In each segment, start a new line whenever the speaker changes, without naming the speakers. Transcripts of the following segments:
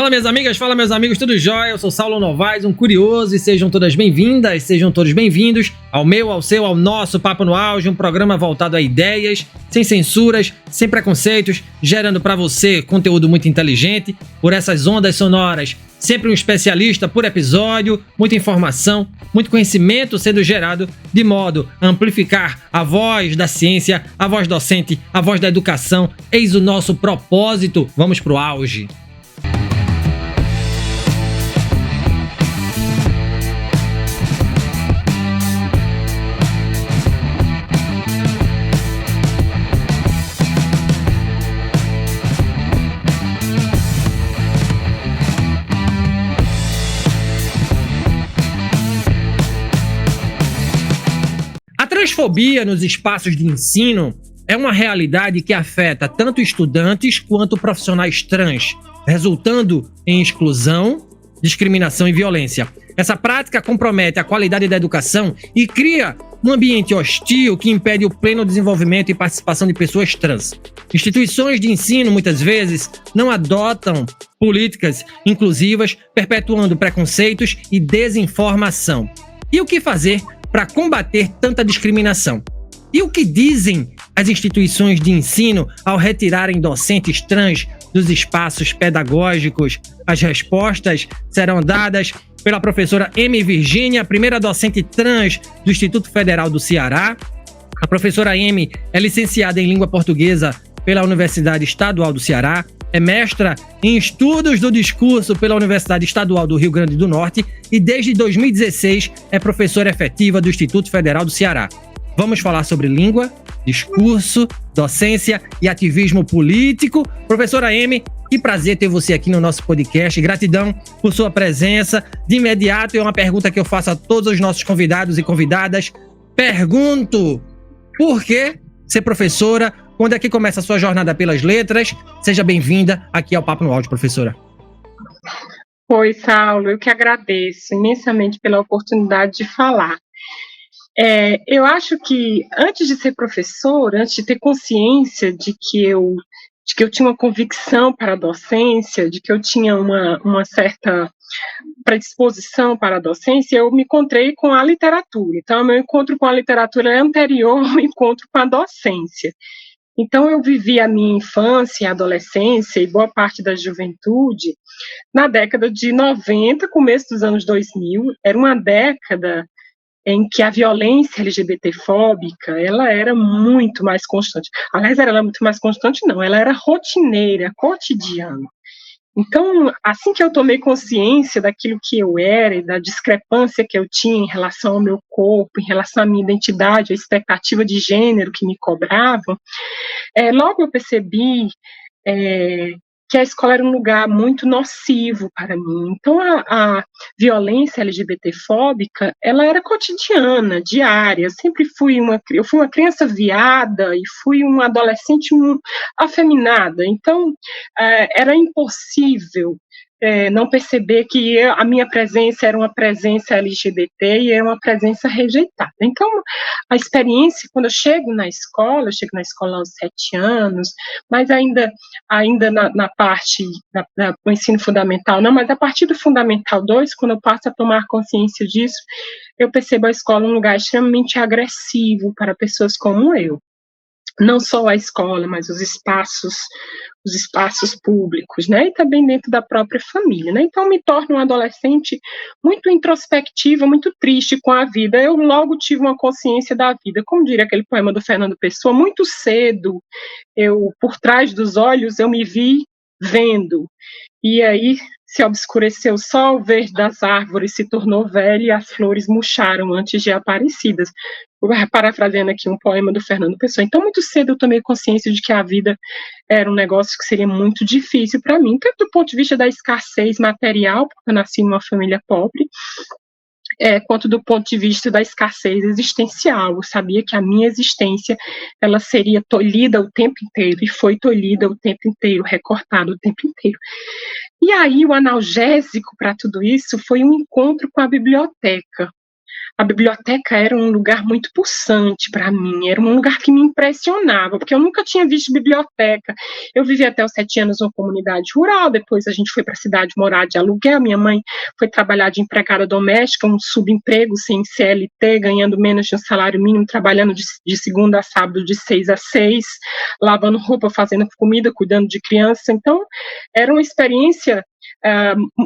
Fala minhas amigas, fala meus amigos, tudo jóia? Eu sou Saulo Novaes, um curioso, e sejam todas bem-vindas, sejam todos bem-vindos ao meu, ao seu, ao nosso Papo no Auge, um programa voltado a ideias, sem censuras, sem preconceitos, gerando para você conteúdo muito inteligente, por essas ondas sonoras, sempre um especialista por episódio, muita informação, muito conhecimento sendo gerado de modo a amplificar a voz da ciência, a voz docente, a voz da educação. Eis o nosso propósito, vamos pro auge. A transfobia nos espaços de ensino é uma realidade que afeta tanto estudantes quanto profissionais trans, resultando em exclusão, discriminação e violência. Essa prática compromete a qualidade da educação e cria um ambiente hostil que impede o pleno desenvolvimento e participação de pessoas trans. Instituições de ensino, muitas vezes, não adotam políticas inclusivas, perpetuando preconceitos e desinformação. E o que fazer para combater tanta discriminação? E o que dizem as instituições de ensino ao retirarem docentes trans dos espaços pedagógicos? As respostas serão dadas pela professora M. Virgínia, primeira docente trans do Instituto Federal do Ceará. A professora M é licenciada em língua portuguesa pela Universidade Estadual do Ceará, é mestra em estudos do discurso pela Universidade Estadual do Rio Grande do Norte e desde 2016 é professora efetiva do Instituto Federal do Ceará. Vamos falar sobre língua, discurso, docência e ativismo político. Professora M, que prazer ter você aqui no nosso podcast. Gratidão por sua presença. De imediato, é uma pergunta que eu faço a todos os nossos convidados e convidadas. Pergunto, por que ser professora? Quando é que começa a sua jornada pelas letras? Seja bem-vinda aqui ao Papo no Áudio, professora.
Oi, Saulo, eu que agradeço imensamente pela oportunidade de falar. Eu acho que antes de ser professora, antes de ter consciência de que eu tinha uma convicção para a docência, de que eu tinha uma certa predisposição para a docência, eu me encontrei com a literatura. Então, meu encontro com a literatura é anterior ao encontro com a docência. Então, eu vivi a minha infância, a adolescência e boa parte da juventude na década de 90, começo dos anos 2000. Era uma década em que a violência LGBTfóbica, ela era muito mais constante. Aliás, ela era muito mais constante, não, ela era rotineira, cotidiana. Então, assim que eu tomei consciência daquilo que eu era e da discrepância que eu tinha em relação ao meu corpo, em relação à minha identidade, a expectativa de gênero que me cobravam, logo eu percebi que a escola era um lugar muito nocivo para mim. Então, a violência LGBTfóbica, ela era cotidiana, diária. Eu fui uma criança viada e fui uma adolescente afeminada. Então, era impossível não perceber que a minha presença era uma presença LGBT e era uma presença rejeitada. Então, a experiência, quando eu chego na escola aos 7 anos, mas ainda na parte do ensino fundamental, não, mas a partir do Fundamental 2, quando eu passo a tomar consciência disso, eu percebo a escola um lugar extremamente agressivo para pessoas como eu. Não só a escola, mas os espaços públicos, né, e também dentro da própria família, né. Então, me torno uma adolescente muito introspectiva, muito triste com a vida. Eu logo tive uma consciência da vida, como diria aquele poema do Fernando Pessoa, muito cedo, por trás dos olhos, eu me vi vendo, e aí se obscureceu o sol, o verde das árvores se tornou velho e as flores murcharam antes de aparecidas. Parafraseando aqui um poema do Fernando Pessoa. Então, muito cedo eu tomei consciência de que a vida era um negócio que seria muito difícil para mim, tanto do ponto de vista da escassez material, porque eu nasci numa família pobre, quanto do ponto de vista da escassez existencial. Eu sabia que a minha existência ela seria tolhida o tempo inteiro, e foi tolhida o tempo inteiro, recortada o tempo inteiro. E aí o analgésico para tudo isso foi um encontro com a biblioteca. A biblioteca era um lugar muito pulsante para mim, era um lugar que me impressionava, porque eu nunca tinha visto biblioteca. Eu vivi até os 7 anos numa comunidade rural, depois a gente foi para a cidade morar de aluguel, minha mãe foi trabalhar de empregada doméstica, um subemprego sem CLT, ganhando menos de um salário mínimo, trabalhando de segunda a sábado de 6 às 6, lavando roupa, fazendo comida, cuidando de criança. Então, era uma experiência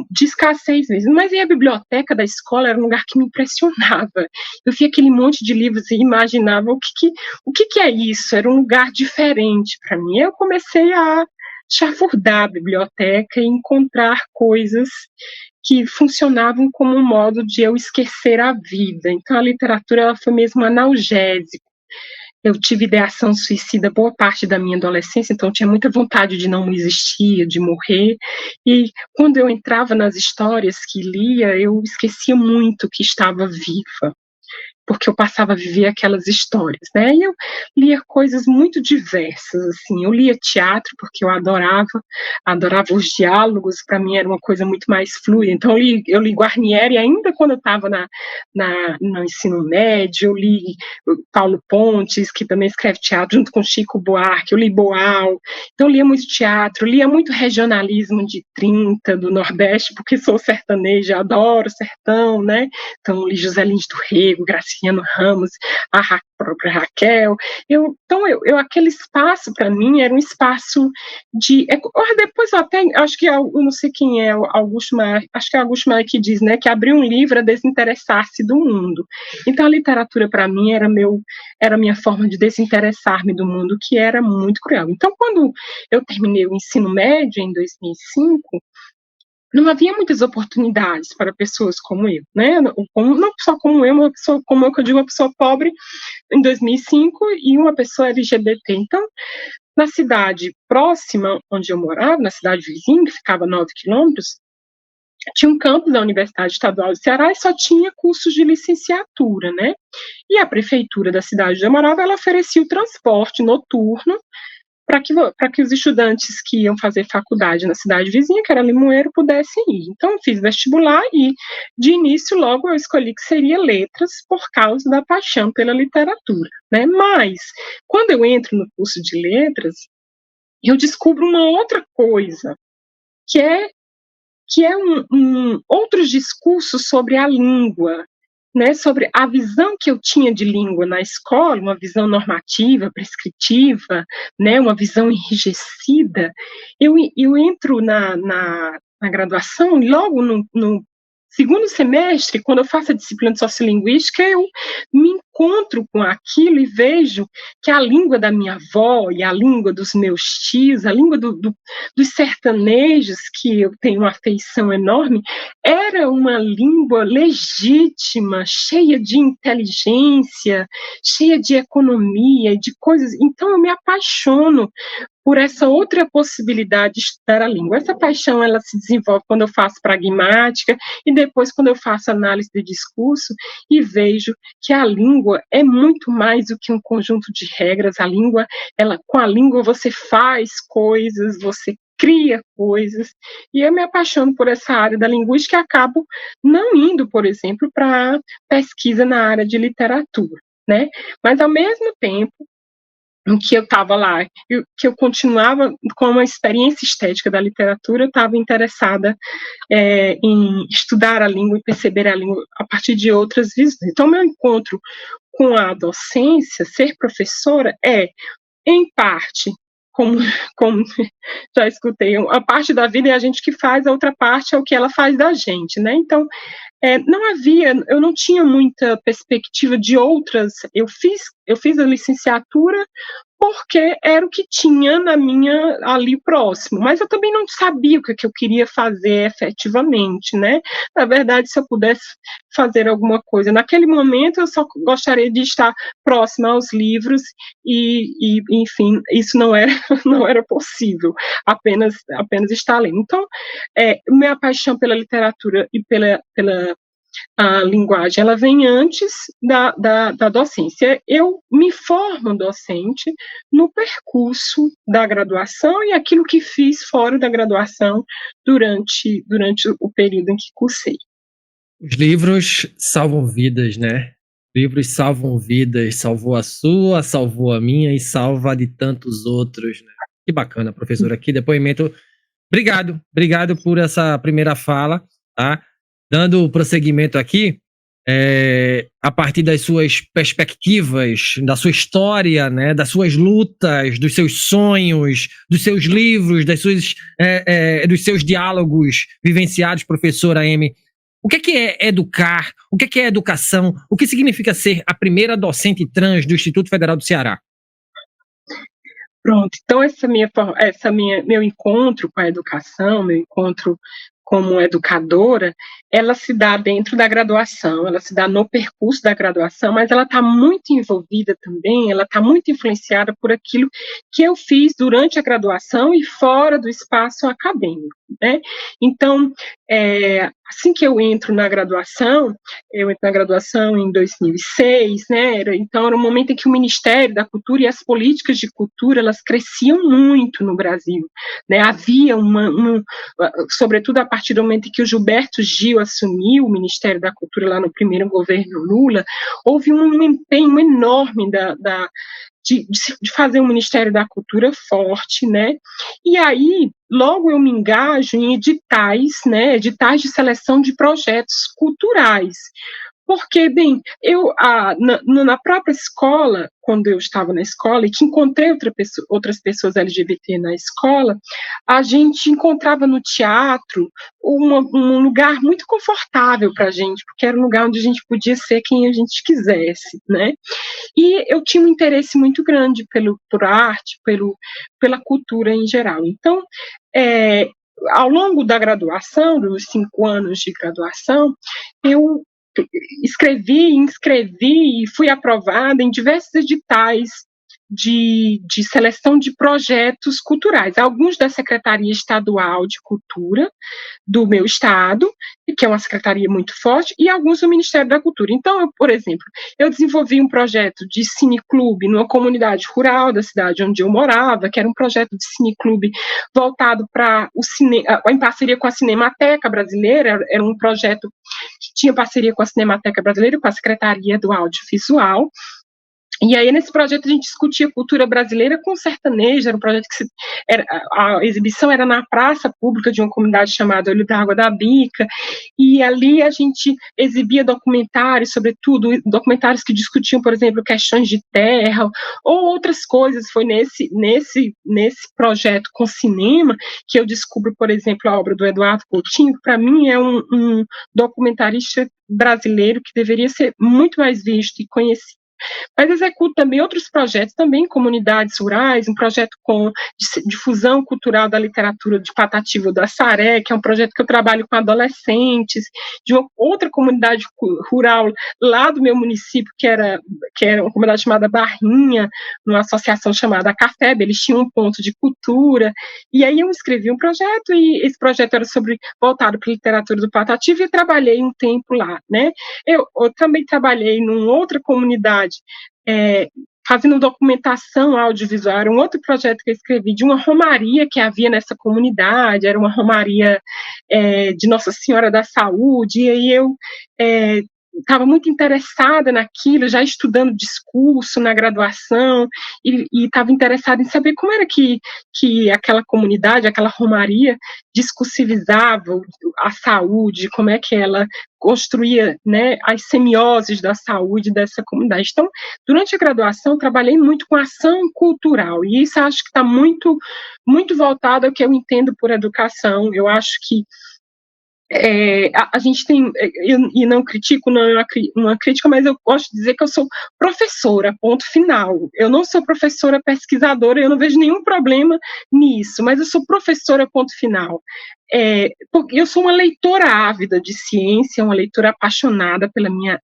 de escassez mesmo. Mas e a biblioteca da escola era um lugar que me impressionava. Eu via aquele monte de livros e imaginava o que é isso? Era um lugar diferente para mim. Eu comecei a chafurdar a biblioteca e encontrar coisas que funcionavam como um modo de eu esquecer a vida. Então a literatura ela foi mesmo analgésica. Eu tive ideação suicida boa parte da minha adolescência, então eu tinha muita vontade de não existir, de morrer. E quando eu entrava nas histórias que lia, eu esquecia muito que estava viva, porque eu passava a viver aquelas histórias, né? E eu lia coisas muito diversas, assim. Eu lia teatro porque eu adorava os diálogos. Para mim era uma coisa muito mais fluida. Então eu li Guarnieri ainda quando eu estava no ensino médio. Eu li Paulo Pontes, que também escreve teatro, junto com Chico Buarque. Eu li Boal. Então eu lia muito teatro, lia muito regionalismo de 30 do Nordeste, porque sou sertaneja, adoro sertão, né? Então li José Lins do Rego, Graciliano Ramos, a própria Raquel. Então, aquele espaço para mim era um espaço de. Depois eu até acho que eu não sei quem é, Augusto Maia, acho que é Augusto Maia que diz, né, que abrir um livro é desinteressar-se do mundo. Então a literatura para mim era minha forma de desinteressar-me do mundo, que era muito cruel. Então quando eu terminei o ensino médio em 2005, não havia muitas oportunidades para pessoas como eu, né? Não só como eu, uma pessoa como eu, que eu digo, uma pessoa pobre em 2005 e uma pessoa LGBT. Então, na cidade próxima onde eu morava, na cidade vizinha, que ficava a 9 quilômetros, tinha um campus da Universidade Estadual do Ceará e só tinha cursos de licenciatura, né? E a prefeitura da cidade onde eu morava, ela oferecia o transporte noturno para que os estudantes que iam fazer faculdade na cidade vizinha, que era Limoeiro, pudessem ir. Então, eu fiz vestibular e, de início, logo eu escolhi que seria letras por causa da paixão pela literatura, né? Mas, quando eu entro no curso de letras, eu descubro uma outra coisa, que é, outros discursos sobre a língua, né, sobre a visão que eu tinha de língua na escola, uma visão normativa, prescritiva, né, uma visão enrijecida. Eu entro na graduação e logo no segundo semestre, quando eu faço a disciplina de sociolinguística, eu me encontro com aquilo e vejo que a língua da minha avó e a língua dos meus tios, a língua dos sertanejos, que eu tenho uma afeição enorme, era uma língua legítima, cheia de inteligência, cheia de economia, de coisas. Então eu me apaixono por essa outra possibilidade de estudar a língua. Essa paixão ela se desenvolve quando eu faço pragmática e depois quando eu faço análise de discurso e vejo que a língua é muito mais do que um conjunto de regras. Com a língua você faz coisas, você cria coisas, e eu me apaixono por essa área da linguística e acabo não indo, por exemplo, para pesquisa na área de literatura, né? Mas, ao mesmo tempo, em que eu estava lá, que eu continuava com uma experiência estética da literatura, eu estava interessada em estudar a língua e perceber a língua a partir de outras visões. Então, meu encontro com a docência, ser professora, em parte, como, como já escutei, a parte da vida é a gente que faz, a outra parte é o que ela faz da gente, né? Então, eu não tinha muita perspectiva de outras. Eu fiz a licenciatura porque era o que tinha ali próximo, mas eu também não sabia o que eu queria fazer efetivamente, né? Na verdade, se eu pudesse fazer alguma coisa naquele momento, eu só gostaria de estar próxima aos livros enfim, isso não era não era possível, apenas estar lendo. Então, minha paixão pela literatura e pela a linguagem, ela vem antes da docência. Eu me formo docente no percurso da graduação e aquilo que fiz fora da graduação durante o período em que cursei.
Os livros salvam vidas, né? Livros salvam vidas, salvou a sua, salvou a minha e salva a de tantos outros, né? Que bacana, professora, que depoimento. Obrigado por essa primeira fala, tá? Dando prosseguimento aqui, a partir das suas perspectivas, da sua história, né, das suas lutas, dos seus sonhos, dos seus livros, dos seus diálogos vivenciados, professora Amy. O que é educar? O que é educação? O que significa ser a primeira docente trans do Instituto Federal do Ceará?
Pronto, então meu encontro com a educação, meu encontro como educadora, ela se dá dentro da graduação, ela se dá no percurso da graduação, mas ela está muito envolvida também, ela está muito influenciada por aquilo que eu fiz durante a graduação e fora do espaço acadêmico, né? Então, assim que eu entro na graduação em 2006, né? Então era um momento em que o Ministério da Cultura e as políticas de cultura, elas cresciam muito no Brasil, né? Havia sobretudo a partir do momento em que o Gilberto Gil assumiu o Ministério da Cultura lá no primeiro governo Lula, houve um empenho enorme de fazer um Ministério da Cultura forte, né? E aí, logo eu me engajo em editais, né? Editais de seleção de projetos culturais. Porque, bem, na própria escola, quando eu estava na escola e que encontrei outras pessoas LGBT na escola, a gente encontrava no teatro um lugar muito confortável para a gente, porque era um lugar onde a gente podia ser quem a gente quisesse, né? E eu tinha um interesse muito grande por arte, pela cultura em geral. Então, ao longo da graduação, dos 5 anos de graduação, eu inscrevi e fui aprovada em diversos editais de seleção de projetos culturais, alguns da Secretaria Estadual de Cultura do meu estado, que é uma secretaria muito forte, e alguns do Ministério da Cultura. Então, por exemplo, eu desenvolvi um projeto de cineclube numa comunidade rural da cidade onde eu morava, que era um projeto de cineclube voltado para o cinema, em parceria com a Cinemateca Brasileira, era um projeto que tinha parceria com a Cinemateca Brasileira e com a Secretaria do Audiovisual. E aí, nesse projeto, a gente discutia cultura brasileira com sertanejo, era um projeto a exibição era na praça pública de uma comunidade chamada Olho d'Água da Bica, e ali a gente exibia documentários, sobretudo documentários que discutiam, por exemplo, questões de terra, ou outras coisas. Foi nesse projeto com cinema que eu descubro, por exemplo, a obra do Eduardo Coutinho, que para mim é um documentarista brasileiro que deveria ser muito mais visto e conhecido. Mas executo também outros projetos, também em comunidades rurais, um projeto de difusão cultural da literatura de Patativa do Assaré, que é um projeto que eu trabalho com adolescentes, de uma outra comunidade rural lá do meu município, que era uma comunidade chamada Barrinha, numa associação chamada Cafeb, eles tinham um ponto de cultura, e aí eu escrevi um projeto, e esse projeto era voltado para a literatura do Patativa, e trabalhei um tempo lá, né? Eu também trabalhei numa outra comunidade, fazendo documentação audiovisual, era um outro projeto que eu escrevi, de uma romaria que havia nessa comunidade, era uma romaria de Nossa Senhora da Saúde, e aí eu estava muito interessada naquilo, já estudando discurso na graduação, e estava interessada em saber como era que aquela comunidade, aquela romaria, discursivizava a saúde, como é que ela construía, né, as semioses da saúde dessa comunidade. Então, durante a graduação, trabalhei muito com ação cultural, e isso acho que está muito, muito voltado ao que eu entendo por educação. Eu acho que a gente tem, e não critico, não é uma crítica, mas eu gosto de dizer que eu sou professora, ponto final. Eu não sou professora pesquisadora, eu não vejo nenhum problema nisso, mas eu sou professora, ponto final. Porque eu sou uma leitora ávida de ciência, uma leitora apaixonada pela minha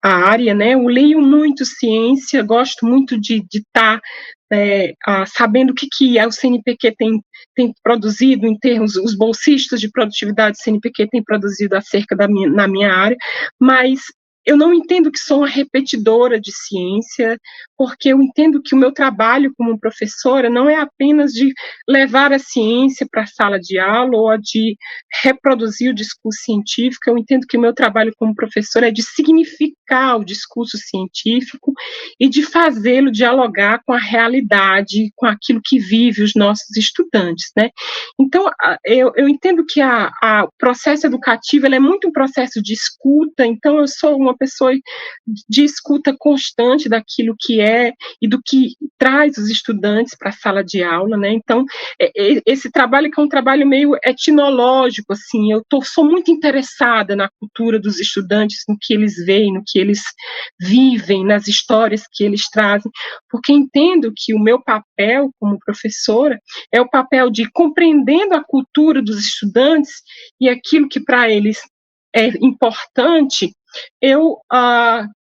área, né? Eu leio muito ciência, gosto muito de estar sabendo o que o CNPq tem produzido em termos, os bolsistas de produtividade do CNPq têm produzido acerca na minha área, mas eu não entendo que sou uma repetidora de ciência, porque eu entendo que o meu trabalho como professora não é apenas de levar a ciência para a sala de aula ou a de reproduzir o discurso científico. Eu entendo que o meu trabalho como professora é de significar o discurso científico e de fazê-lo dialogar com a realidade, com aquilo que vive os nossos estudantes, né? Então, eu entendo que o processo educativo ele é muito um processo de escuta. Então, eu sou uma pessoa de escuta constante daquilo que é e do que traz os estudantes para a sala de aula, né? Então, esse trabalho que é um trabalho meio etnológico, assim, sou muito interessada na cultura dos estudantes, no que eles veem, no que eles vivem, nas histórias que eles trazem, porque entendo que o meu papel como professora é o papel de, compreendendo a cultura dos estudantes e aquilo que para eles é importante, eu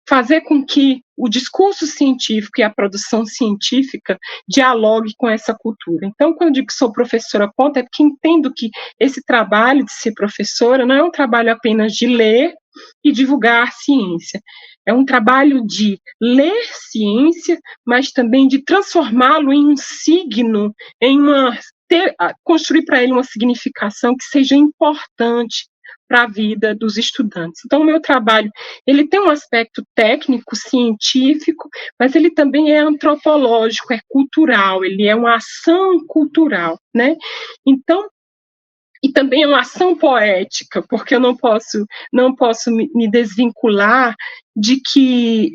fazer com que o discurso científico e a produção científica dialogue com essa cultura. Então, quando eu digo que sou professora ponta, é porque entendo que esse trabalho de ser professora não é um trabalho apenas de ler e divulgar ciência. É um trabalho de ler ciência, mas também de transformá-lo em um signo, construir para ele uma significação que seja importante para a vida dos estudantes. Então, o meu trabalho, ele tem um aspecto técnico, científico, mas ele também é antropológico, é cultural, ele é uma ação cultural, né? Então, e também é uma ação poética, porque eu não posso me desvincular de que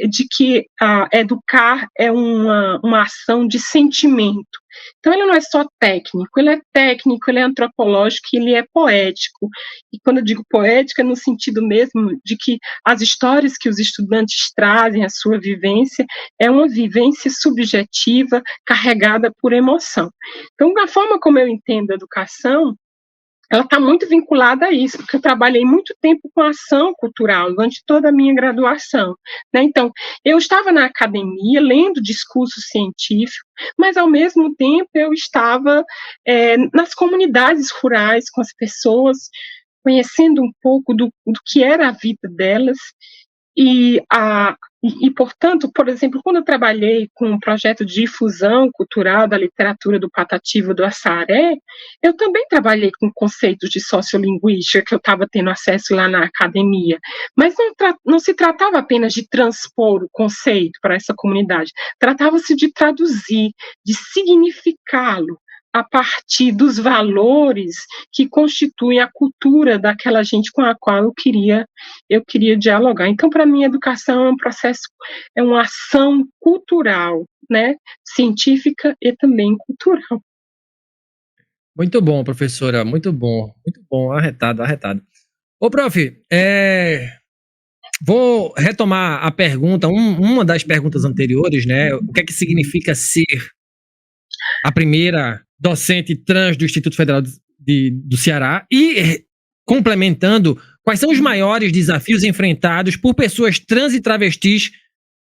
educar é uma ação de sentimento. Então, ele não é só técnico, ele é antropológico, ele é poético. E quando eu digo poética, é no sentido mesmo de que as histórias que os estudantes trazem, a sua vivência, é uma vivência subjetiva, carregada por emoção. Então, a forma como eu entendo a educação, ela está muito vinculada a isso, porque eu trabalhei muito tempo com ação cultural durante toda a minha graduação, né? Então, eu estava na academia lendo discurso científico, mas ao mesmo tempo eu estava nas comunidades rurais com as pessoas, conhecendo um pouco do que era a vida delas. Portanto, por exemplo, quando eu trabalhei com um projeto de difusão cultural da literatura do Patativa do Assaré, eu também trabalhei com conceitos de sociolinguística que eu estava tendo acesso lá na academia, mas não se tratava apenas de transpor o conceito para essa comunidade, tratava-se de traduzir, de significá-lo a partir dos valores que constituem a cultura daquela gente com a qual eu queria dialogar. Então, para mim, a educação é um processo, é uma ação cultural, né? Científica e também cultural.
Muito bom, professora, muito bom, arretado. Ô, prof, vou retomar a pergunta, uma das perguntas anteriores, né? O que é que significa ser a primeira docente trans do Instituto Federal do Ceará? E, complementando, quais são os maiores desafios enfrentados por pessoas trans e travestis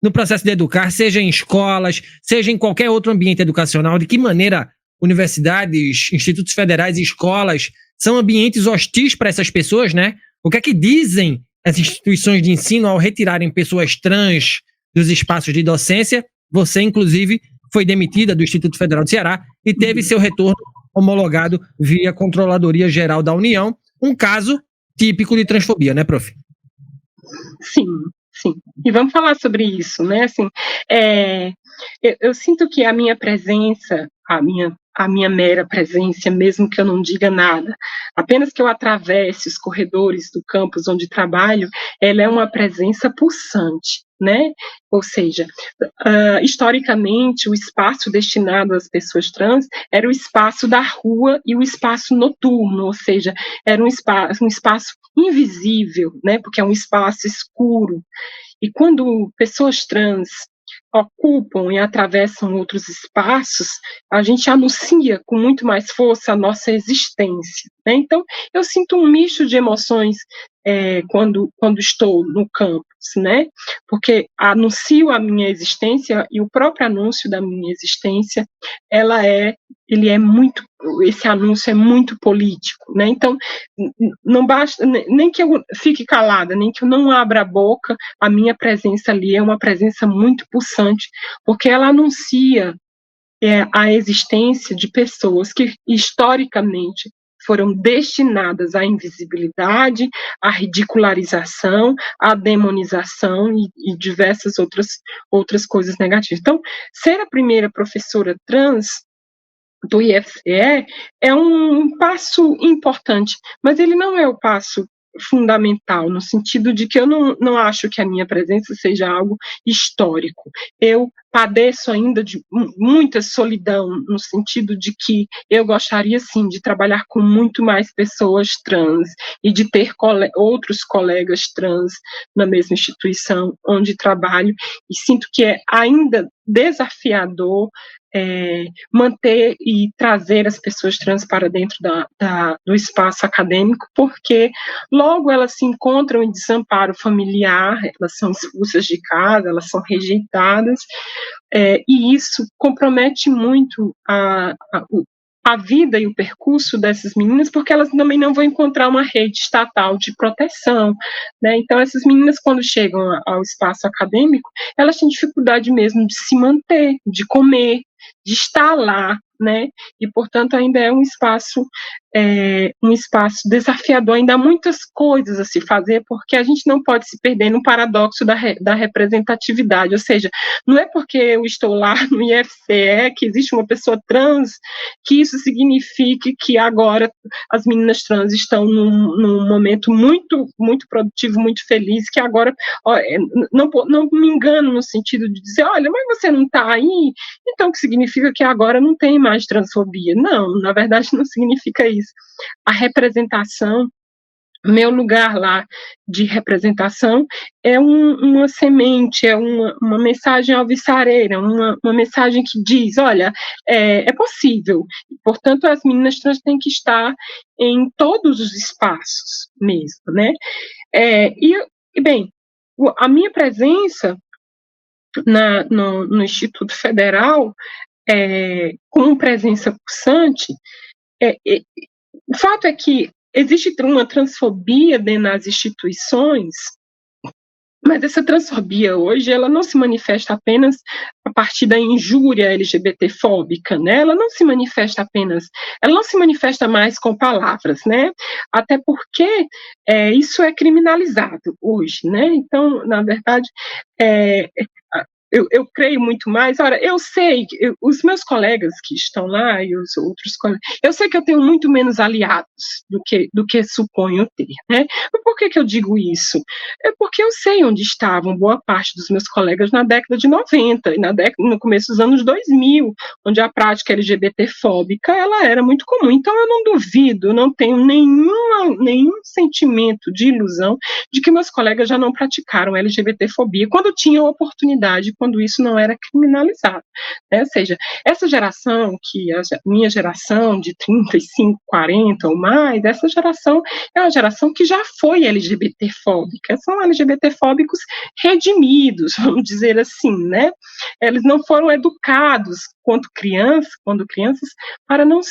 no processo de educar, seja em escolas, seja em qualquer outro ambiente educacional? De que maneira universidades, institutos federais e escolas são ambientes hostis para essas pessoas, né? O que é que dizem as instituições de ensino ao retirarem pessoas trans dos espaços de docência? Você, inclusive, foi demitida do Instituto Federal do Ceará e teve seu retorno homologado via Controladoria Geral da União, um caso típico de transfobia, né, prof?
Sim. E vamos falar sobre isso, né? Assim, eu sinto que a minha presença, a minha mera presença, mesmo que eu não diga nada, apenas que eu atravesse os corredores do campus onde trabalho, ela é uma presença pulsante, né? Ou seja, historicamente, o espaço destinado às pessoas trans era o espaço da rua e o espaço noturno, ou seja, era um espaço invisível, né? Porque é um espaço escuro. E quando pessoas trans ocupam e atravessam outros espaços, a gente anuncia com muito mais força a nossa existência, né? Então, eu sinto um misto de emoções quando estou no campus, né? Porque anuncio a minha existência e o próprio anúncio da minha existência, ela é ele é muito, esse anúncio é muito político, né? Então, não basta nem que eu fique calada, nem que eu não abra a boca, a minha presença ali é uma presença muito pulsante, porque ela anuncia a existência de pessoas que historicamente foram destinadas à invisibilidade, à ridicularização, à demonização e diversas outras coisas negativas. Então, ser a primeira professora trans do IFCE é um passo importante, mas ele não é o passo fundamental, no sentido de que eu não acho que a minha presença seja algo histórico. Eu padeço ainda de muita solidão, no sentido de que eu gostaria, sim, de trabalhar com muito mais pessoas trans e de ter outros colegas trans na mesma instituição onde trabalho, e sinto que é ainda desafiador manter e trazer as pessoas trans para dentro do espaço acadêmico, porque logo elas se encontram em desamparo familiar, elas são expulsas de casa, elas são rejeitadas, e isso compromete muito a vida e o percurso dessas meninas, porque elas também não vão encontrar uma rede estatal de proteção, né? Então, essas meninas, quando chegam ao espaço acadêmico, elas têm dificuldade mesmo de se manter, de comer, de estar lá, né? E, portanto, ainda é um espaço desafiador, ainda há muitas coisas a se fazer, porque a gente não pode se perder no paradoxo da representatividade, ou seja, não é porque eu estou lá no IFCE que existe uma pessoa trans que isso signifique que agora as meninas trans estão num momento muito, muito produtivo, muito feliz, que agora, não me engano no sentido de dizer, olha, mas você não está aí, então que significa que agora não tem mais transfobia. Não, na verdade não significa isso. A representação, meu lugar lá de representação é uma semente, é uma mensagem alvissareira, uma mensagem que diz, olha, é possível. Portanto, as meninas trans têm que estar em todos os espaços mesmo, né? Bem, a minha presença no Instituto Federal, como presença pulsante, o fato é que existe uma transfobia dentro das instituições, mas essa transfobia hoje, ela não se manifesta apenas a partir da injúria LGBTfóbica, né? Ela não se manifesta mais com palavras, né? Até porque isso é criminalizado hoje, né? Então, na verdade, eu creio muito mais. Ora, eu sei, os meus colegas que estão lá e os outros colegas, eu sei que eu tenho muito menos aliados do que suponho ter, né? Mas por que eu digo isso? É porque eu sei onde estavam boa parte dos meus colegas na década de 90 e no começo dos anos 2000, onde a prática LGBTfóbica ela era muito comum. Então eu não duvido, eu não tenho nenhum sentimento de ilusão de que meus colegas já não praticaram LGBTfobia quando tinham oportunidade, quando isso não era criminalizado, né? Ou seja, essa geração, minha geração de 35, 40 ou mais, essa geração é uma geração que já foi LGBTfóbica, são LGBTfóbicos redimidos, vamos dizer assim, né? Eles não foram educados quando crianças, para não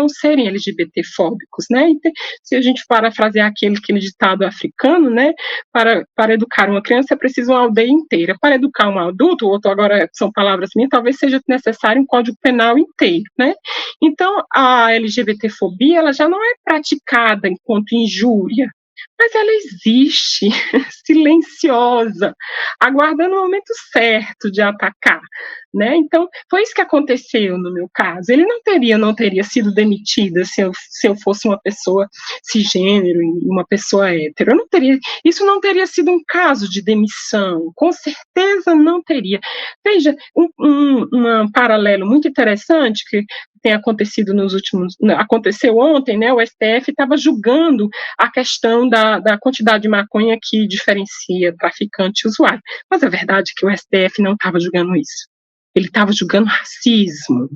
serem LGBTfóbicos, né? E se a gente parafrasear aquele ditado africano, né? Para educar uma criança é preciso uma aldeia inteira. Para educar um adulto, outro agora são palavras minhas, talvez seja necessário um código penal inteiro, né? Então, a LGBTfobia, ela já não é praticada enquanto injúria, mas ela existe, silenciosa, aguardando o momento certo de atacar, né? Então, foi isso que aconteceu no meu caso. Ele não teria sido demitida se eu fosse uma pessoa cisgênero e uma pessoa hétero. Isso não teria sido um caso de demissão, com certeza não teria. Veja, um paralelo muito interessante que tem acontecido aconteceu ontem, né? O STF estava julgando a questão da quantidade de maconha que diferencia traficante e usuário. Mas a verdade é que o STF não estava julgando isso. Ele estava julgando racismo.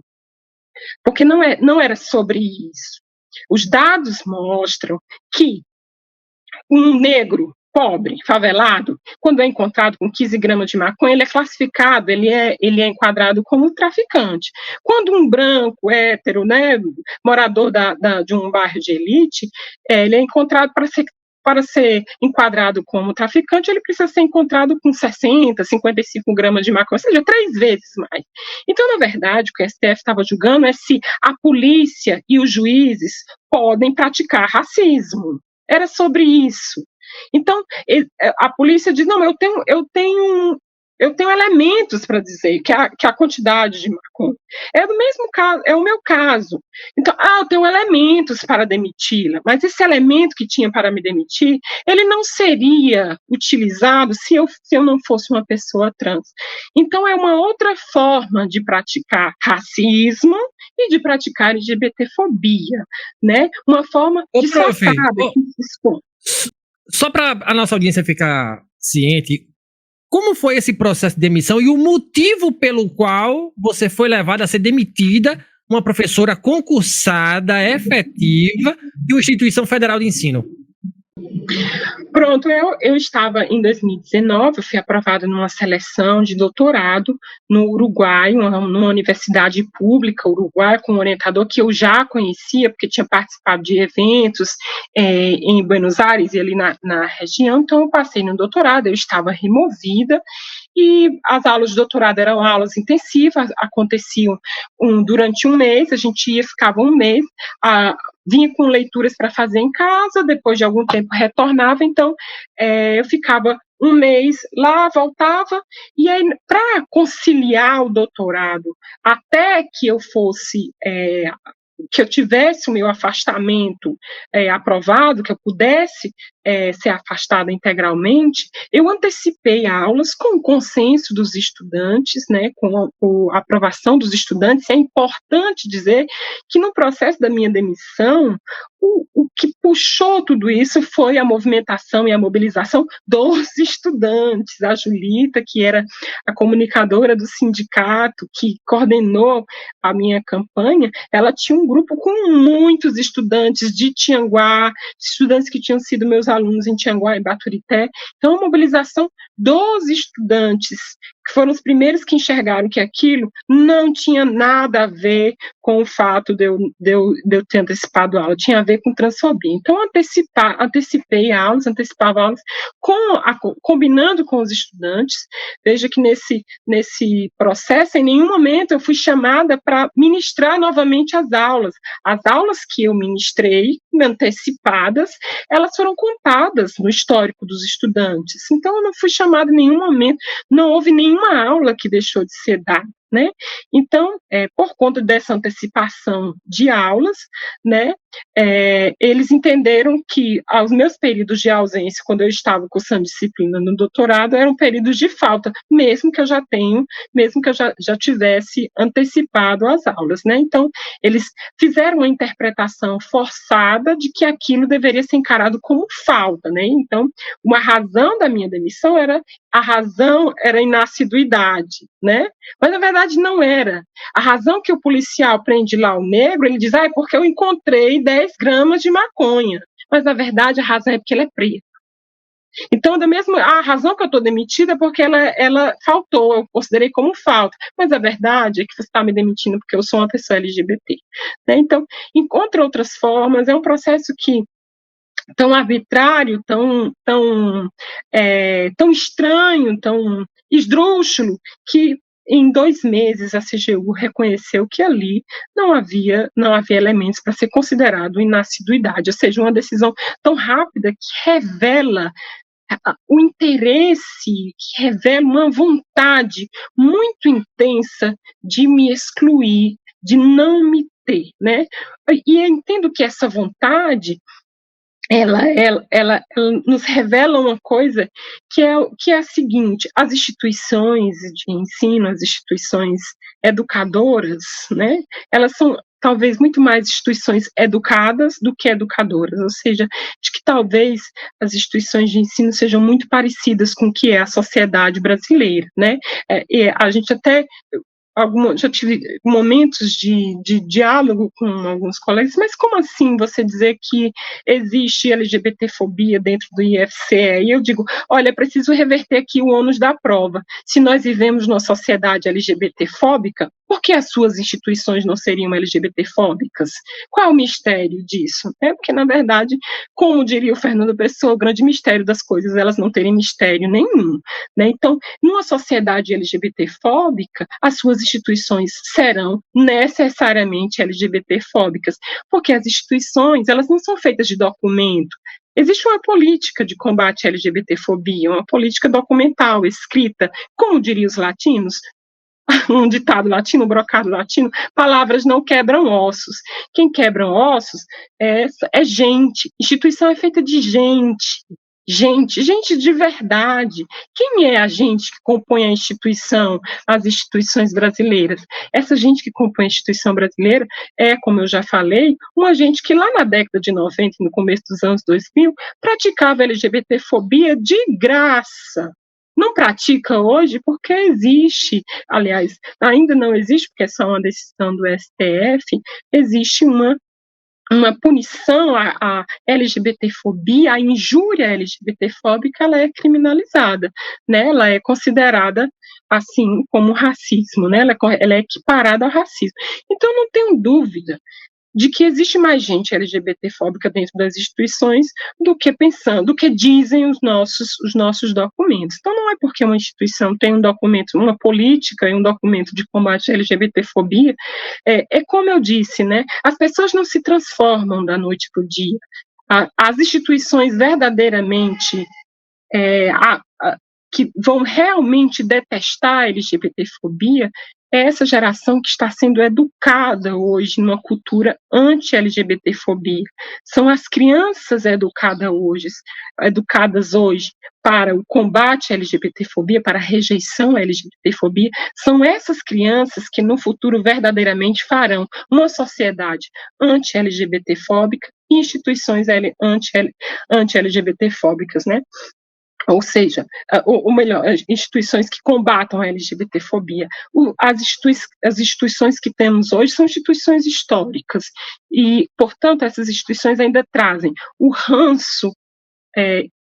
Porque não era sobre isso. Os dados mostram que um negro pobre, favelado, quando é encontrado com 15 gramas de maconha, ele é classificado, ele é enquadrado como traficante. Quando um branco, hétero, né, morador de um bairro de elite, ele é encontrado para ser enquadrado como traficante, ele precisa ser encontrado com 60, 55 gramas de maconha, ou seja, 3 vezes mais. Então, na verdade, o que o STF estava julgando é se a polícia e os juízes podem praticar racismo. Era sobre isso. Então, a polícia diz, não, eu tenho elementos para dizer que a quantidade de maconha é do mesmo caso, é o meu caso. Então, eu tenho elementos para demiti-la, mas esse elemento que tinha para me demitir, ele não seria utilizado se eu não fosse uma pessoa trans. Então, é uma outra forma de praticar racismo e de praticar LGBTfobia, né? Uma forma disfarçada que se esconde.
Só para a nossa audiência ficar ciente, como foi esse processo de demissão e o motivo pelo qual você foi levada a ser demitida, uma professora concursada, efetiva, de uma instituição federal de ensino?
Pronto, eu estava em 2019, eu fui aprovada numa seleção de doutorado no Uruguai, numa universidade pública uruguaia, com um orientador que eu já conhecia, porque tinha participado de eventos em Buenos Aires e ali na região, então eu passei no doutorado, eu estava removida, e as aulas de doutorado eram aulas intensivas, aconteciam durante um mês, a gente ficava um mês, vinha com leituras para fazer em casa, depois de algum tempo retornava, então eu ficava um mês lá, voltava, e aí para conciliar o doutorado, até que eu fosse, que eu tivesse o meu afastamento aprovado, que eu pudesse ser afastada integralmente, eu antecipei aulas com o consenso dos estudantes, né, com a aprovação dos estudantes. É importante dizer que no processo da minha demissão, o que puxou tudo isso foi a movimentação e a mobilização dos estudantes. A Julita, que era a comunicadora do sindicato, que coordenou a minha campanha, ela tinha um grupo com muitos estudantes de Tianguá, estudantes que tinham sido meus alunos em Tianguá e Baturité. Então, a mobilização dos estudantes, que foram os primeiros que enxergaram que aquilo não tinha nada a ver com o fato de eu ter antecipado a aula, tinha a ver com transfobia. Então, antecipei aulas, antecipava aulas, combinando com os estudantes. Veja que nesse processo, em nenhum momento eu fui chamada para ministrar novamente as aulas. As aulas que eu ministrei, antecipadas, elas foram contadas no histórico dos estudantes. Então, eu não fui chamada em nenhum momento, não houve nenhuma aula que deixou de ser dada, né? Então, por conta dessa antecipação de aulas, né, eles entenderam que os meus períodos de ausência, quando eu estava cursando disciplina no doutorado, eram períodos de falta, mesmo que eu já tivesse antecipado as aulas, né? Então, eles fizeram uma interpretação forçada de que aquilo deveria ser encarado como falta, né? Então, uma razão da minha demissão a razão era inassiduidade, né? Mas, na verdade, não era. A razão que o policial prende lá o negro, ele diz, é porque eu encontrei 10 gramas de maconha. Mas, na verdade, a razão é porque ele é preto. Então, a razão que eu estou demitida é porque ela faltou, eu considerei como falta. Mas a verdade é que você está me demitindo porque eu sou uma pessoa LGBT. Né? Então, encontra outras formas, é um processo que tão arbitrário, tão estranho, tão esdrúxulo, que em 2 meses a CGU reconheceu que ali não havia elementos para ser considerado inassiduidade, ou seja, uma decisão tão rápida que revela o interesse, que revela uma vontade muito intensa de me excluir, de não me ter, né? E eu entendo que essa vontade ela nos revela uma coisa que é a seguinte: as instituições de ensino, as instituições educadoras, né, elas são talvez muito mais instituições educadas do que educadoras, ou seja, de que talvez as instituições de ensino sejam muito parecidas com o que é a sociedade brasileira, né? E a gente até já tive momentos de diálogo com alguns colegas, mas como assim você dizer que existe LGBTfobia dentro do IFCE? E eu digo, olha, é preciso reverter aqui o ônus da prova. Se nós vivemos numa sociedade LGBTfóbica, por que as suas instituições não seriam LGBTfóbicas? Qual é o mistério disso? É porque, na verdade, como diria o Fernando Pessoa, o grande mistério das coisas, elas não terem mistério nenhum. Né? Então, numa sociedade LGBTfóbica, as suas instituições serão necessariamente LGBTfóbicas, porque as instituições, elas não são feitas de documento. Existe uma política de combate à LGBTfobia, uma política documental, escrita, como diriam os latinos, um ditado latino, um brocado latino, palavras não quebram ossos. Quem quebra ossos é gente. Instituição é feita de gente. Gente de verdade. Quem é a gente que compõe a instituição, as instituições brasileiras? Essa gente que compõe a instituição brasileira é, como eu já falei, uma gente que lá na década de 90, no começo dos anos 2000, praticava LGBTfobia de graça. Não pratica hoje porque existe, aliás, ainda não existe, porque é só uma decisão do STF, existe uma punição à LGBTfobia, a injúria LGBTfóbica, ela é criminalizada, né? Ela é considerada assim como racismo, né? Ela é equiparada ao racismo. Então, não tenho dúvida de que existe mais gente LGBTfóbica dentro das instituições do que dizem os nossos documentos. Então, não é porque uma instituição tem um documento, uma política e um documento de combate à LGBTfobia, é como eu disse, né? As pessoas não se transformam da noite para o dia. As instituições verdadeiramente que vão realmente detestar a LGBTfobia é essa geração que está sendo educada hoje numa cultura anti-LGBTfobia. São as crianças educadas hoje para o combate à LGBTfobia, para a rejeição à LGBTfobia. São essas crianças que no futuro verdadeiramente farão uma sociedade anti-LGBTfóbica e instituições anti-LGBTfóbicas, né? Ou seja, ou melhor, instituições que combatam a LGBTfobia. As instituições que temos hoje são instituições históricas e, portanto, essas instituições ainda trazem o ranço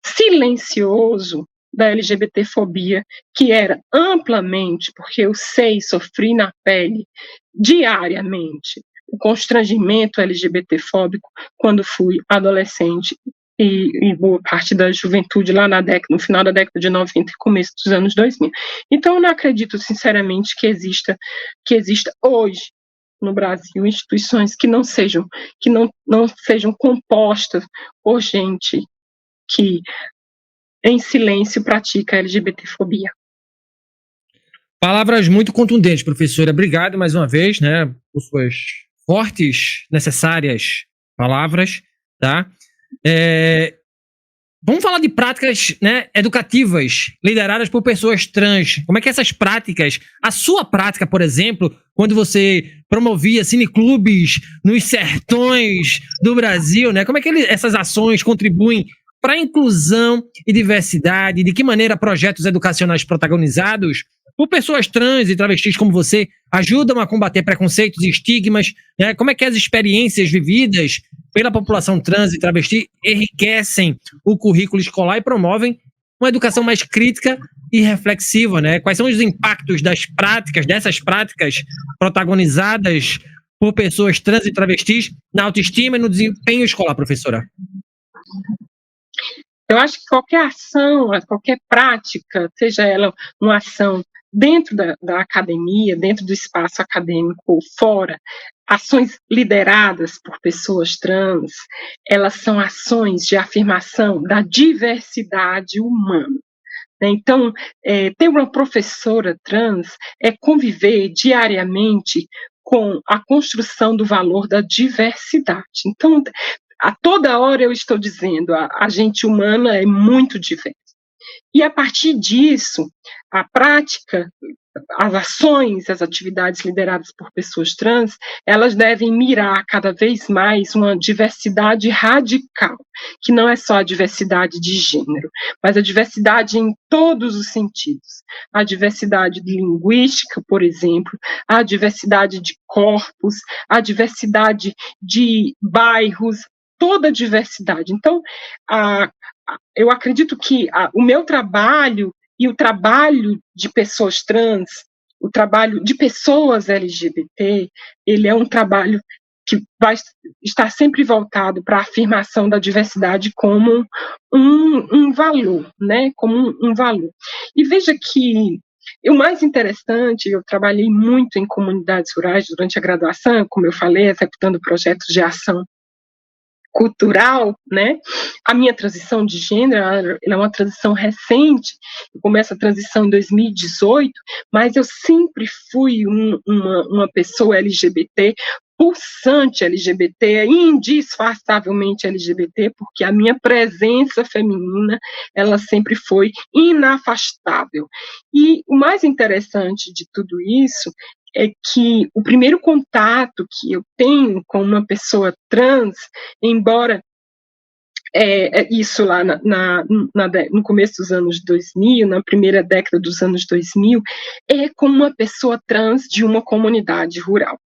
silencioso da LGBTfobia, que era amplamente, porque eu sofri na pele diariamente o constrangimento LGBTfóbico quando fui adolescente e boa parte da juventude lá no final da década de 90 e começo dos anos 2000. Então, eu não acredito, sinceramente, que exista hoje no Brasil instituições que não sejam compostas por gente que, em silêncio, pratica a LGBTfobia.
Palavras muito contundentes, professora. Obrigado mais uma vez, né, por suas fortes, necessárias palavras, tá? Vamos falar de práticas, né, educativas lideradas por pessoas trans. Como é que essas práticas, a sua prática, por exemplo, quando você promovia cineclubes nos sertões do Brasil, né, como é que essas ações contribuem para a inclusão e diversidade? De que maneira projetos educacionais protagonizados por pessoas trans e travestis como você ajudam a combater preconceitos e estigmas, né? Como é que as experiências vividas pela população trans e travesti enriquecem o currículo escolar e promovem uma educação mais crítica e reflexiva, né? Quais são os impactos dessas práticas protagonizadas por pessoas trans e travestis na autoestima e no desempenho escolar, professora?
Eu acho que qualquer ação, qualquer prática, seja ela uma ação dentro da academia, dentro do espaço acadêmico ou fora, ações lideradas por pessoas trans, elas são ações de afirmação da diversidade humana. Então, ter uma professora trans é conviver diariamente com a construção do valor da diversidade. Então, a toda hora eu estou dizendo, a gente humana é muito diversa. E, a partir disso, a prática as ações, as atividades lideradas por pessoas trans, elas devem mirar cada vez mais uma diversidade radical, que não é só a diversidade de gênero, mas a diversidade em todos os sentidos. A diversidade linguística, por exemplo, a diversidade de corpos, a diversidade de bairros, toda a diversidade. Então, eu acredito que o meu trabalho e o trabalho de pessoas trans, o trabalho de pessoas LGBT, ele é um trabalho que vai estar sempre voltado para a afirmação da diversidade como um valor, né? Como um valor. E veja que o mais interessante, eu trabalhei muito em comunidades rurais durante a graduação, como eu falei, executando projetos de ação cultural, né? A minha transição de gênero é uma transição recente, eu começo a transição em 2018, mas eu sempre fui uma pessoa LGBT, pulsante LGBT, indisfarçavelmente LGBT, porque a minha presença feminina, ela sempre foi inafastável. E o mais interessante de tudo isso é que o primeiro contato que eu tenho com uma pessoa trans, embora isso lá no começo dos anos 2000, na primeira década dos anos 2000, é com uma pessoa trans de uma comunidade rural.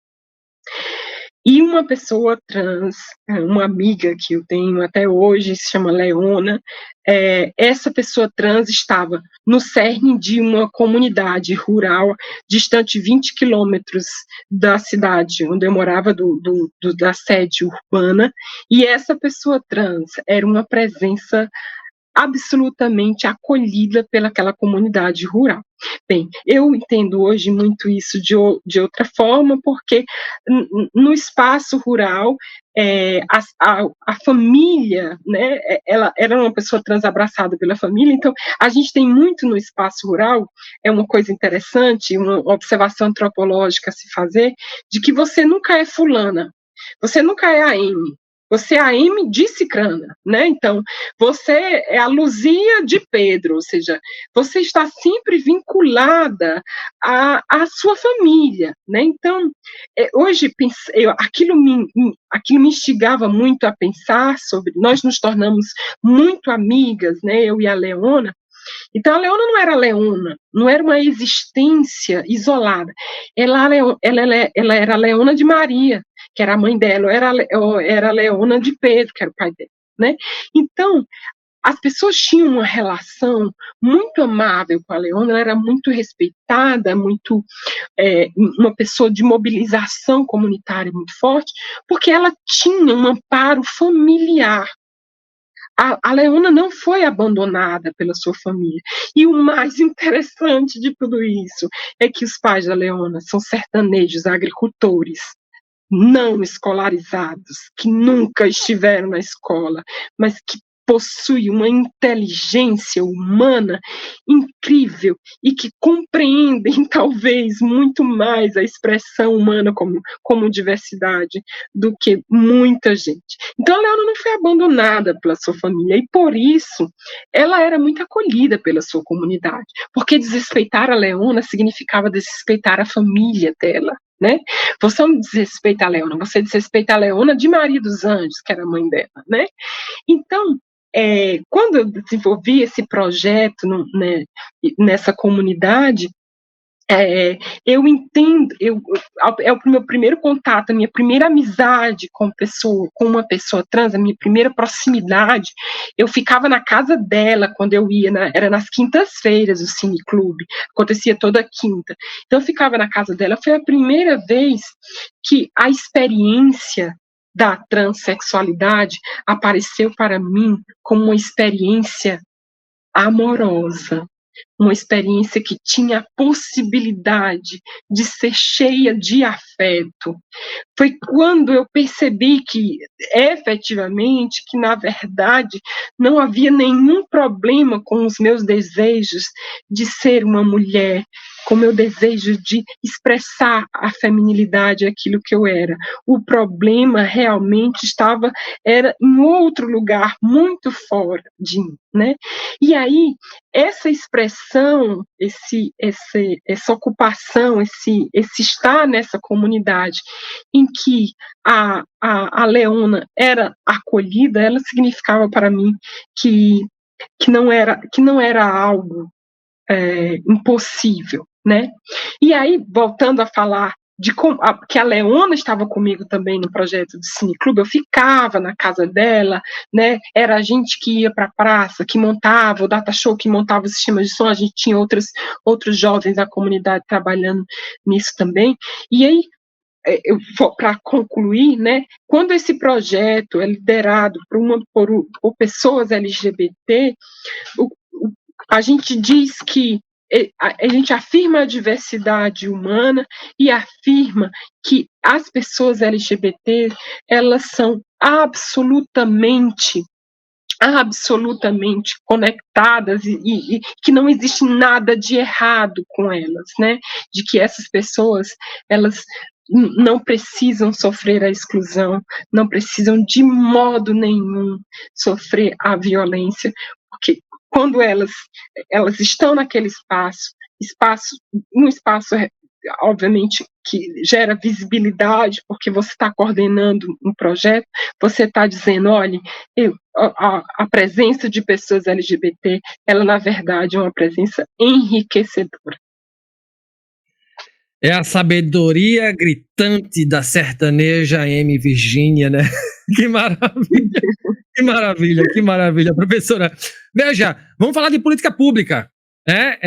E uma pessoa trans, uma amiga que eu tenho até hoje, se chama Leona, essa pessoa trans estava no cerne de uma comunidade rural, distante 20 quilômetros da cidade onde eu morava, da sede urbana, e essa pessoa trans era uma presença absolutamente acolhida pelaquela comunidade rural. Bem, eu entendo hoje muito isso de outra forma, porque no espaço rural, a família, né, ela era uma pessoa trans abraçada pela família, então a gente tem muito no espaço rural, é uma coisa interessante, uma observação antropológica a se fazer, de que você nunca é fulana, você nunca é a M, você é a M de Cicrana, né? Então, você é a Luzia de Pedro, ou seja, você está sempre vinculada à sua família, né? Então, hoje, aquilo me instigava muito a pensar sobre, nós nos tornamos muito amigas, né? Eu e a Leona. Então, a Leona não era Leona, não era uma existência isolada. Ela era a Leona de Maria, que era a mãe dela, era a Leona de Pedro, que era o pai dela, né? Então, as pessoas tinham uma relação muito amável com a Leona, ela era muito respeitada, uma pessoa de mobilização comunitária muito forte, porque ela tinha um amparo familiar. A Leona não foi abandonada pela sua família. E o mais interessante de tudo isso é que os pais da Leona são sertanejos, agricultores, não escolarizados, que nunca estiveram na escola, mas que possuem uma inteligência humana incrível e que compreendem talvez muito mais a expressão humana como diversidade do que muita gente. Então a Leona não foi abandonada pela sua família e por isso ela era muito acolhida pela sua comunidade, porque desrespeitar a Leona significava desrespeitar a família dela. Né? Você não desrespeita a Leona, você desrespeita a Leona de Maria dos Anjos, que era a mãe dela, né? Então, quando eu desenvolvi esse projeto nessa comunidade, eu entendo, é o meu primeiro contato, a minha primeira amizade com uma pessoa trans, a minha primeira proximidade, eu ficava na casa dela quando eu ia, era nas quintas-feiras o cineclube, acontecia toda quinta, então eu ficava na casa dela, foi a primeira vez que a experiência da transexualidade apareceu para mim como uma experiência amorosa, uma experiência que tinha a possibilidade de ser cheia de afeto. Foi quando eu percebi que, efetivamente, que na verdade não havia nenhum problema com os meus desejos de ser uma mulher com o meu desejo de expressar a feminilidade, aquilo que eu era. O problema realmente era em outro lugar, muito fora de mim, né? E aí, essa expressão, essa ocupação, esse estar nessa comunidade em que a Leona era acolhida, ela significava para mim que não era algo impossível, né? E aí, voltando a falar que a Leona estava comigo também no projeto do Cineclube, eu ficava na casa dela, né? Era a gente que ia para a praça, que montava o data show, que montava o sistema de som, a gente tinha outros jovens da comunidade trabalhando nisso também. E aí, para concluir, né, quando esse projeto é liderado por pessoas LGBT, a gente diz que a gente afirma a diversidade humana e afirma que as pessoas LGBT, elas são absolutamente conectadas e que não existe nada de errado com elas, né? De que essas pessoas, elas não precisam sofrer a exclusão, não precisam de modo nenhum sofrer a violência, porque quando elas estão naquele um espaço obviamente que gera visibilidade, porque você está coordenando um projeto, você está dizendo, olha, a presença de pessoas LGBT, ela na verdade é uma presença enriquecedora.
É a sabedoria gritante da sertaneja M. Virgínia, né? Que maravilha, que maravilha, que maravilha, professora. Veja, vamos falar de política pública, né?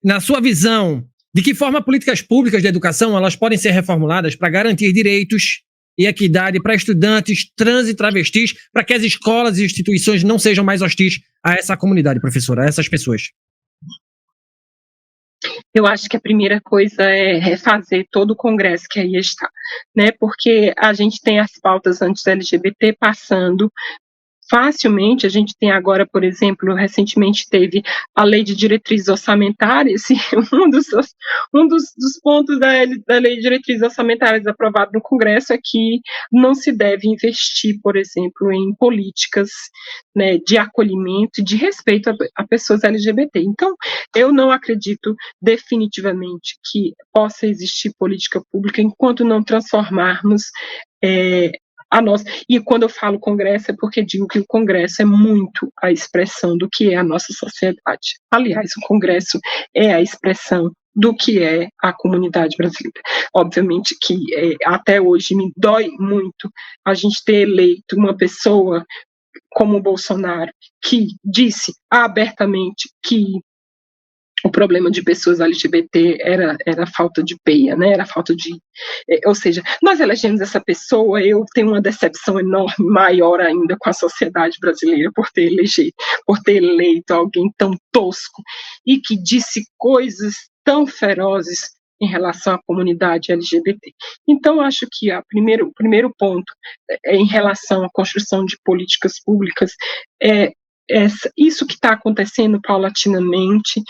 Na sua visão, de que forma políticas públicas de educação elas podem ser reformuladas para garantir direitos e equidade para estudantes trans e travestis, para que as escolas e instituições não sejam mais hostis a essa comunidade, professora, a essas pessoas?
Eu acho que a primeira coisa é refazer todo o congresso que aí está, né? Porque a gente tem as pautas anti-LGBT passando facilmente. A gente tem agora, por exemplo, recentemente teve a lei de diretrizes orçamentárias, um dos pontos da lei de diretrizes orçamentárias aprovado no Congresso é que não se deve investir, por exemplo, em políticas, né, de acolhimento e de respeito a pessoas LGBT. Então, eu não acredito definitivamente que possa existir política pública enquanto não transformarmos e quando eu falo Congresso é porque digo que o Congresso é muito a expressão do que é a nossa sociedade. Aliás, o Congresso é a expressão do que é a comunidade brasileira. Obviamente que até hoje me dói muito a gente ter eleito uma pessoa como o Bolsonaro, que disse abertamente que o problema de pessoas LGBT era falta de peia, né? Era falta de... Ou seja, nós elegemos essa pessoa, eu tenho uma decepção enorme, maior ainda com a sociedade brasileira por ter eleito alguém tão tosco e que disse coisas tão ferozes em relação à comunidade LGBT. Então, acho que o primeiro ponto em relação à construção de políticas públicas é isso que está acontecendo paulatinamente,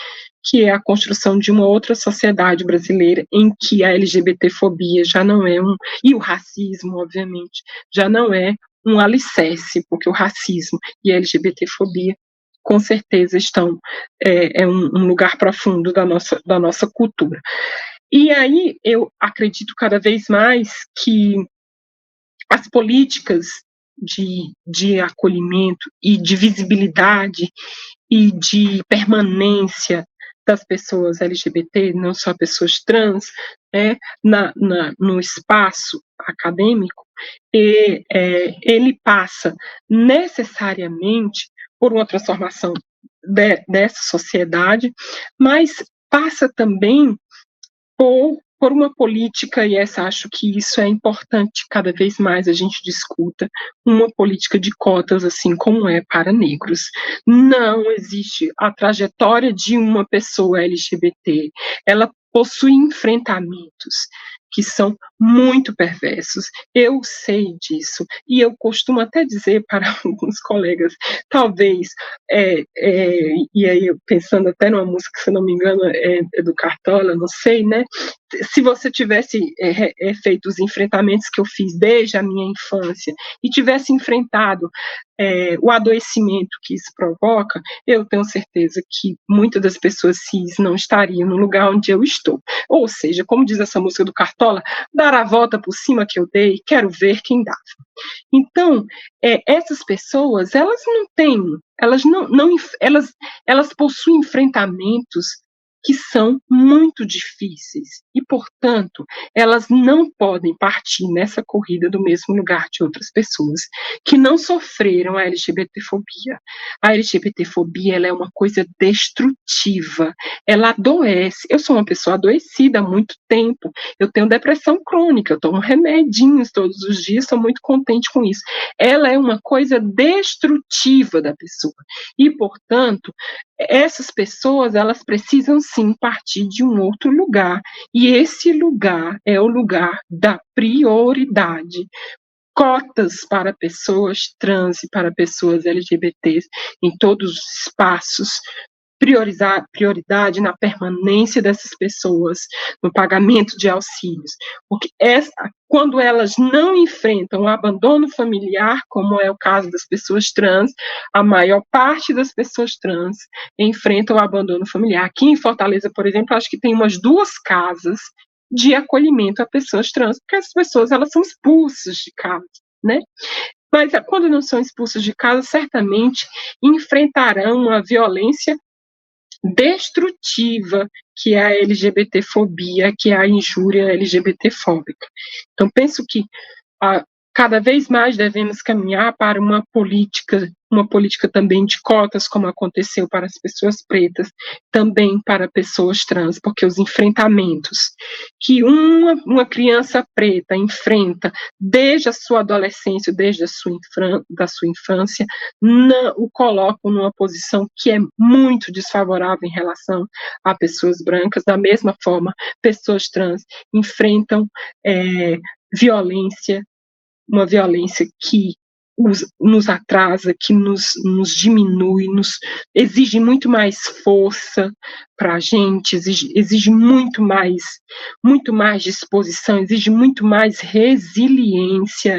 que é a construção de uma outra sociedade brasileira em que a LGBTfobia já não é e o racismo, obviamente, já não é um alicerce, porque o racismo e a LGBTfobia com certeza estão um lugar profundo da nossa cultura. E aí eu acredito cada vez mais que as políticas de acolhimento e de visibilidade e de permanência das pessoas LGBT, não só pessoas trans, no espaço acadêmico, ele passa necessariamente por uma transformação dessa sociedade, mas passa também por uma política, e acho que isso é importante, cada vez mais a gente discuta, uma política de cotas, assim como é para negros. Não existe a trajetória de uma pessoa LGBT, ela possui enfrentamentos, que são muito perversos. Eu sei disso. E eu costumo até dizer para alguns colegas, talvez, e aí eu pensando até numa música, se não me engano, é do Cartola, não sei, né? Se você tivesse feito os enfrentamentos que eu fiz desde a minha infância e tivesse enfrentado o adoecimento que isso provoca, eu tenho certeza que muitas das pessoas cis não estariam no lugar onde eu estou. Ou seja, como diz essa música do Cartola, dar a volta por cima que eu dei, quero ver quem dá. Então, essas pessoas, elas não têm, elas possuem enfrentamentos que são muito difíceis e, portanto, elas não podem partir nessa corrida do mesmo lugar de outras pessoas que não sofreram a LGBTfobia. A LGBTfobia, ela é uma coisa destrutiva, ela adoece. Eu sou uma pessoa adoecida há muito tempo, eu tenho depressão crônica, eu tomo remedinhos todos os dias, estou muito contente com isso. Ela é uma coisa destrutiva da pessoa e, portanto, essas pessoas, elas precisam sim partir de um outro lugar, e esse lugar é o lugar da prioridade. Cotas para pessoas trans e para pessoas LGBTs em todos os espaços, prioridade na permanência dessas pessoas, no pagamento de auxílios, porque quando elas não enfrentam o abandono familiar, como é o caso das pessoas trans, a maior parte das pessoas trans enfrentam o abandono familiar. Aqui em Fortaleza, por exemplo, acho que tem umas 2 casas de acolhimento a pessoas trans, porque as pessoas, elas são expulsas de casa, né? Mas quando não são expulsas de casa, certamente enfrentarão uma violência destrutiva, que é a LGBTfobia, que é a injúria LGBTfóbica. Então, penso que cada vez mais devemos caminhar para uma política também de cotas, como aconteceu para as pessoas pretas, também para pessoas trans, porque os enfrentamentos que uma criança preta enfrenta desde a sua adolescência, desde da sua infância, o colocam numa posição que é muito desfavorável em relação a pessoas brancas. Da mesma forma, pessoas trans enfrentam violência, uma violência que nos atrasa, que nos diminui, nos exige muito mais força para a gente, exige muito mais disposição, exige muito mais resiliência.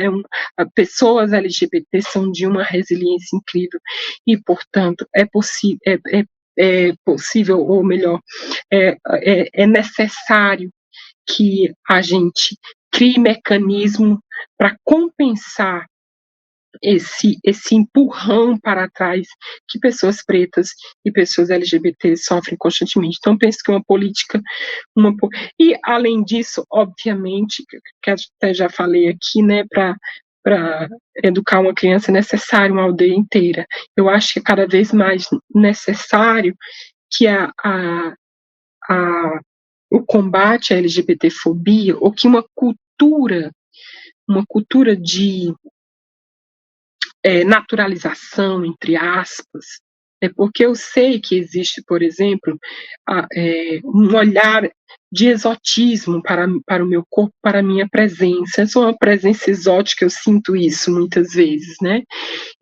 Pessoas LGBT são de uma resiliência incrível e, portanto, é possível, ou melhor, é necessário que a gente crie mecanismo para compensar esse empurrão para trás que pessoas pretas e pessoas LGBT sofrem constantemente. Então, penso que uma política, e além disso, obviamente, que até já falei aqui, né, para educar uma criança é necessário uma aldeia inteira. Eu acho que é cada vez mais necessário que o combate à LGBTfobia, ou que uma cultura de naturalização, entre aspas, porque eu sei que existe, por exemplo, um olhar de exotismo para o meu corpo, para a minha presença. Eu sou uma presença exótica, eu sinto isso muitas vezes, né?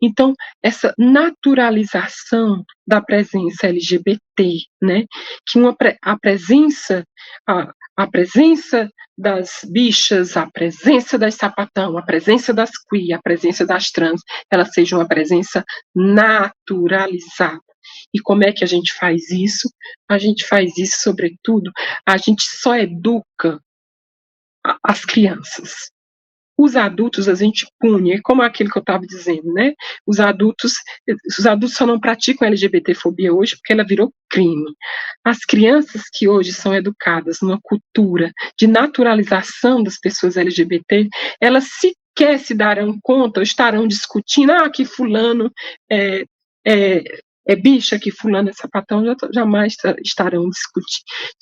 Então, essa naturalização da presença LGBT, né? Que a presença das bichas, a presença das sapatão, a presença das queer, a presença das trans, ela seja uma presença naturalizada. E como é que a gente faz isso? A gente faz isso, sobretudo, a gente só educa as crianças. Os adultos a gente pune, é como aquilo que eu estava dizendo, né? Os adultos só não praticam LGBTfobia hoje porque ela virou crime. As crianças que hoje são educadas numa cultura de naturalização das pessoas LGBT, elas sequer se darão conta ou estarão discutindo que fulano bicha, que fulano é sapatão, jamais estarão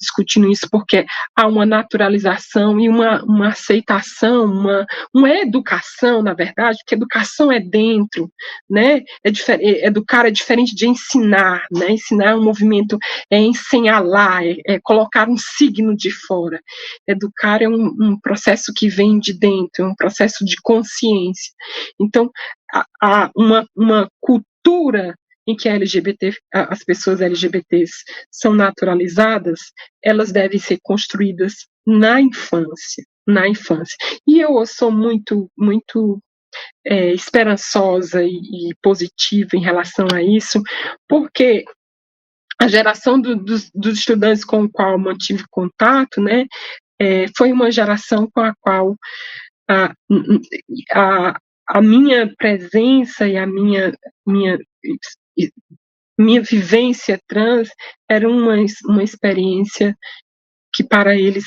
discutindo isso, porque há uma naturalização e uma aceitação, uma educação, na verdade, porque educação é dentro, né? Educar é diferente de ensinar, né? Ensinar é um movimento, é enseñalar, é colocar um signo de fora. Educar é um processo que vem de dentro, é um processo de consciência. Então, há uma cultura em que as pessoas LGBTs são naturalizadas, elas devem ser construídas na infância. E eu sou muito, muito esperançosa e positiva em relação a isso, porque a geração dos estudantes com o qual mantive contato, né, foi uma geração com a qual a minha presença e a minha vivência trans era uma experiência que para eles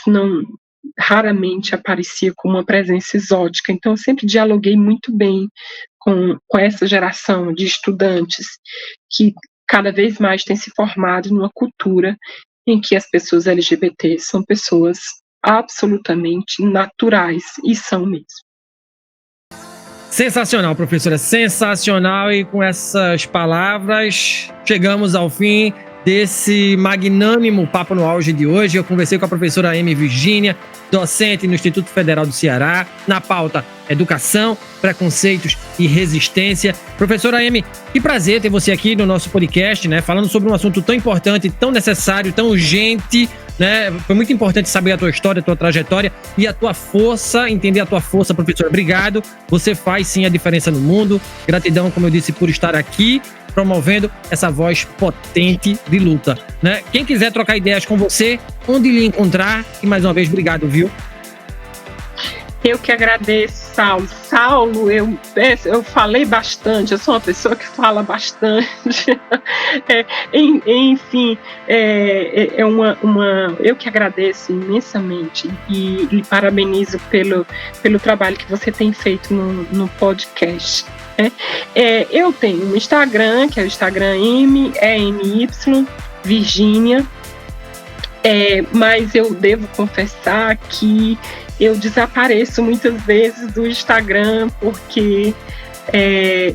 raramente aparecia como uma presença exótica. Então eu sempre dialoguei muito bem com essa geração de estudantes que cada vez mais tem se formado numa cultura em que as pessoas LGBT são pessoas absolutamente naturais, e são mesmo.
Sensacional, professora, sensacional. E com essas palavras, chegamos ao fim desse magnânimo Papo no Auge de hoje. Eu conversei com a professora Amy Virgínia, docente no Instituto Federal do Ceará, na pauta Educação, Preconceitos e Resistência. Professora Amy, que prazer ter você aqui no nosso podcast, né, falando sobre um assunto tão importante, tão necessário, tão urgente, né? Foi muito importante saber a tua história, a tua trajetória e a tua força, entender a tua força, professora. Obrigado. Você faz sim a diferença no mundo. Gratidão, como eu disse, por estar aqui promovendo essa voz potente de luta, né? Quem quiser trocar ideias com você, onde lhe encontrar? E mais uma vez, obrigado, viu?
Eu que agradeço, Saulo. Saulo, eu falei bastante, eu sou uma pessoa que fala bastante. Enfim, eu que agradeço imensamente e lhe parabenizo pelo trabalho que você tem feito no podcast. Eu tenho um Instagram, que é o Instagram EMY Virgínia, mas eu devo confessar que eu desapareço muitas vezes do Instagram, porque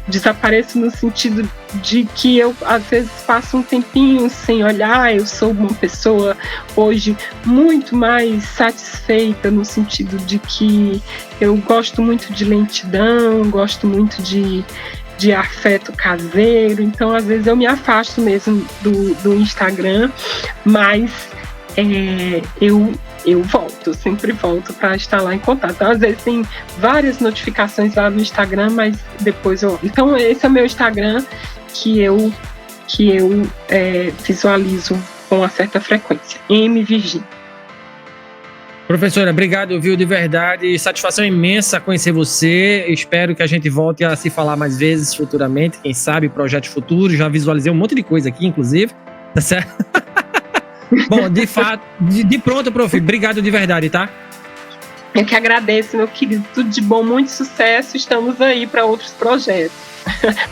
desapareço no sentido de que eu às vezes passo um tempinho sem olhar. Eu sou uma pessoa hoje muito mais satisfeita, no sentido de que eu gosto muito de lentidão, gosto muito de afeto caseiro, então às vezes eu me afasto mesmo do Instagram, mas eu volto, sempre volto para estar lá em contato. Então, às vezes tem várias notificações lá no Instagram, mas depois eu... Então esse é o meu Instagram que eu visualizo com uma certa frequência. M Virgínia.
Professora, obrigado, viu, de verdade. Satisfação imensa conhecer você. Espero que a gente volte a se falar mais vezes futuramente. Quem sabe, projetos futuros. Já visualizei um monte de coisa aqui, inclusive. Tá certo? Bom, de fato, de pronto, prof. Obrigado de verdade, tá?
Eu que agradeço, meu querido. Tudo de bom, muito sucesso. Estamos aí para outros projetos.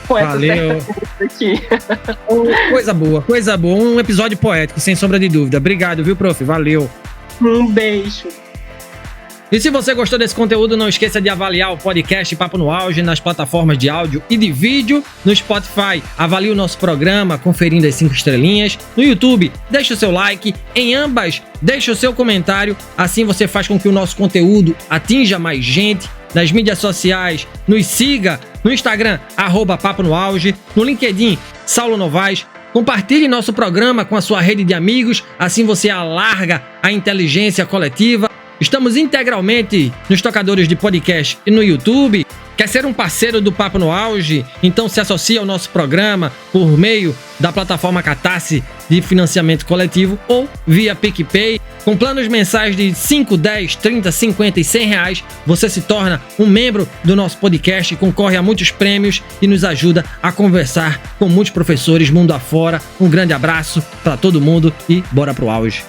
Com
valeu.
Aqui.
Coisa boa. Um episódio poético, sem sombra de dúvida. Obrigado, viu, prof? Valeu.
Um beijo.
E se você gostou desse conteúdo, não esqueça de avaliar o podcast Papo no Auge nas plataformas de áudio e de vídeo. No Spotify, avalie o nosso programa conferindo as 5 estrelinhas. No YouTube, deixe o seu like. Em ambas, deixe o seu comentário. Assim você faz com que o nosso conteúdo atinja mais gente. Nas mídias sociais, nos siga no Instagram, @Papo no Auge. No LinkedIn, Saulo Novaes. Compartilhe nosso programa com a sua rede de amigos. Assim você alarga a inteligência coletiva. Estamos integralmente nos tocadores de podcast e no YouTube. Quer ser um parceiro do Papo no Auge? Então se associe ao nosso programa por meio da plataforma Catarse de financiamento coletivo ou via PicPay. Com planos mensais de 5, 10, 30, 50 e 100 reais, você se torna um membro do nosso podcast, concorre a muitos prêmios e nos ajuda a conversar com muitos professores mundo afora. Um grande abraço para todo mundo e bora pro auge.